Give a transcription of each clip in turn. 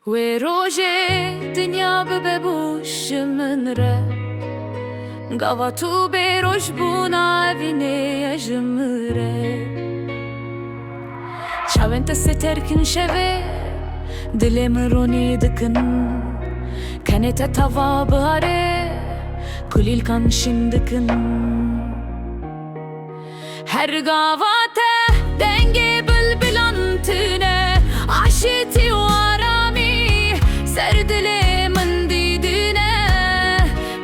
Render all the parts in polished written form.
وروجه دنیا ببوش من ره گاوا تو بروش بونا وینه جمره چاوین تست ترکن شوه دلم رونی دکن کنت توا باره کلیل کن شندکن her gavate denge bülbülan tüne aşiti varami serdile mendidine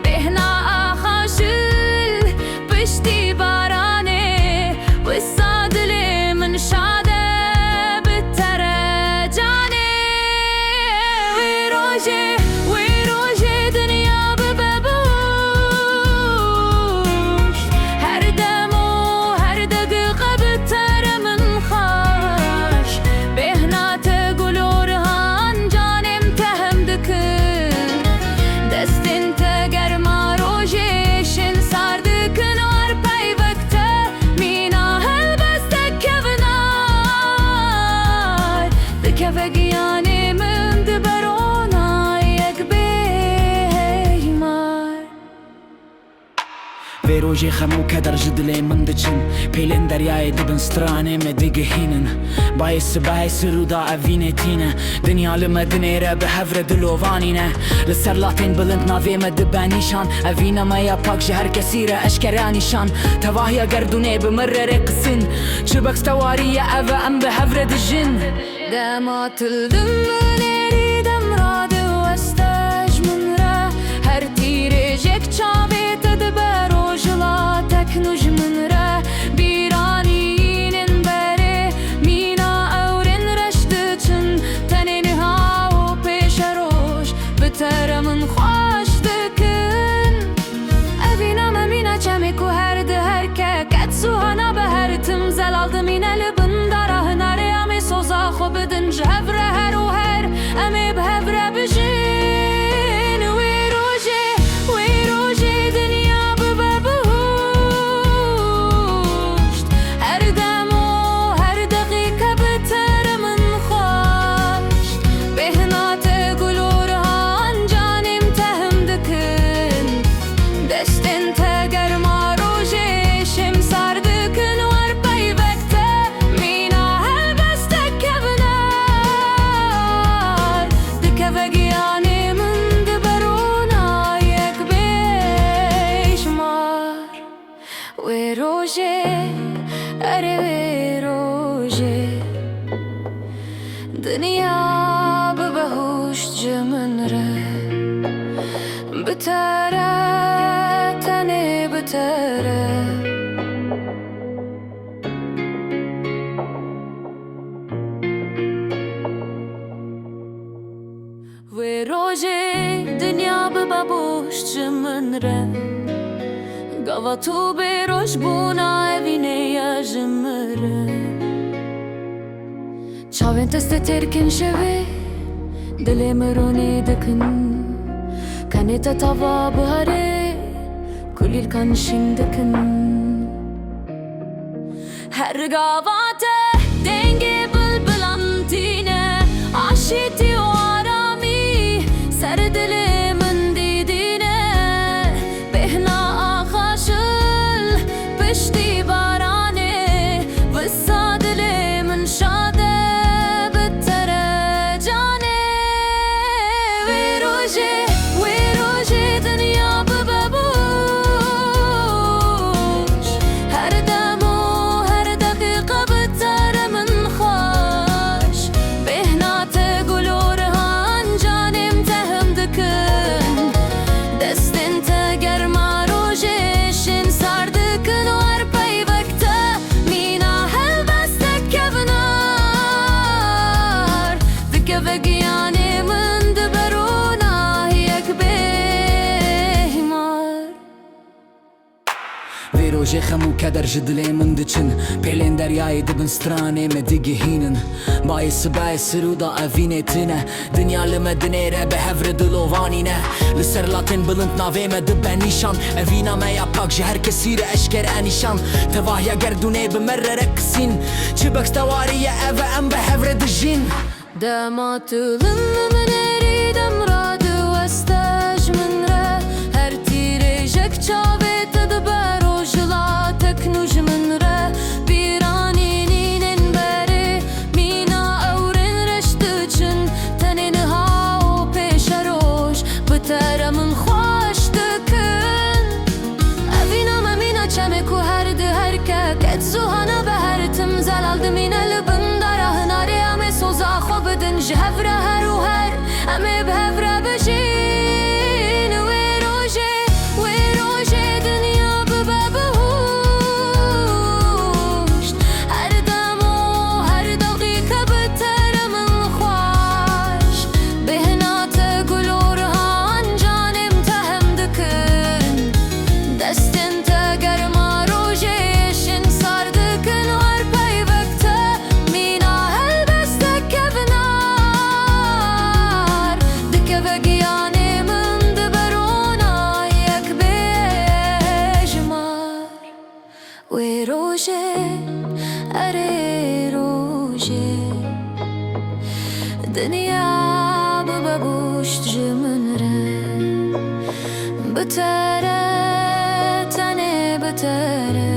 behna ahaşil pişti barane vsadile min şade bittere cane ve roje dünya bebebuş her dem ve roje xemu kedar ji dilê min diçin pêlên deryayê dibin stranê me digihînin bayês rûda evînê tîne dinya li me dinê re bi hev re dilovanîne li ser latên bilind navê me dibe nîşan evîna me ya pak ji her kesî re eşkera nîşan tevahiya gerdûnê bi min re rê qisin çibek stewariye ev e em bi hev re dijin dematıldım neri demrade westej min re her tîrêjek çavê te dibe rojla teknuj min re bîranînin berê mîna ewrên reş diçin tenê niha û pêşe roj bi tere min xweş dikin evîna me mîna çemê ku her di herkek et suhana bi her tim zelal dimîne li bin dara hinarê em ê soza xwe bidin ji hev re her û her em ê bi hev re bijin wê rojê dinya bibebûşt her dem û her deqîqe bi tere min xweş bêhna te gul û rihan canêm te him dikin destên te germa rojê şemsar dikin wer peyvek te mîna helbestek kevinar dikeve giyanê min di berûna yek bêşmar wê rojê erê wê rojê dinya bibehûş ji min re bi tere tenê bi tere wê rojê dinya bibebûş ji min re gava tu bêroj bûna evînê ye ji min re çavên te stê têrkin şevê dilê me ronê dikin kenê te tava biharê kulîl kan şîn dikin her gava te dengê bilbilan tîne aşîtî û aramî ser dilê min dîdîne bêhna axaşil piştî baranê wisa dilê min şade bi tere cane wê rojê dinya bibebûş her dem û her deqîqe bi tere min xweş bêhna te gul û rihan canêm te him dikin destên te germa rojê şemsar dikin wer peyvek te mîna helbestek kevinar dikeve giyanê min di berûna yek bêhmar ve roje xemu kedar ji dilê min diçin pêlên deryayê dibin stranê me digihînin bayês rûda evînê tîne dinya li me dinê re bi hev re dilovanîne li ser latên bilind navê me dibe nîşan evîna me ya pak ji her kesî re eşkere nîşan tevahiya gerdûnê bi me re rê qisîn çibek stewariye ev e em bi hev re dijin dematılım Emi bhevre bejin we roje dünya bibe behuşt Her dem u her dakika beter min xweş Bihnate gulorhan canim tehem dikin Destin te germa roje yeşin sar dikin Her peyvekte mina helbeste kevnar Dikeve giyanemin diberona yek bejmar We roje ere roje Dünya bibe buşt ji min re Bitere tene bitere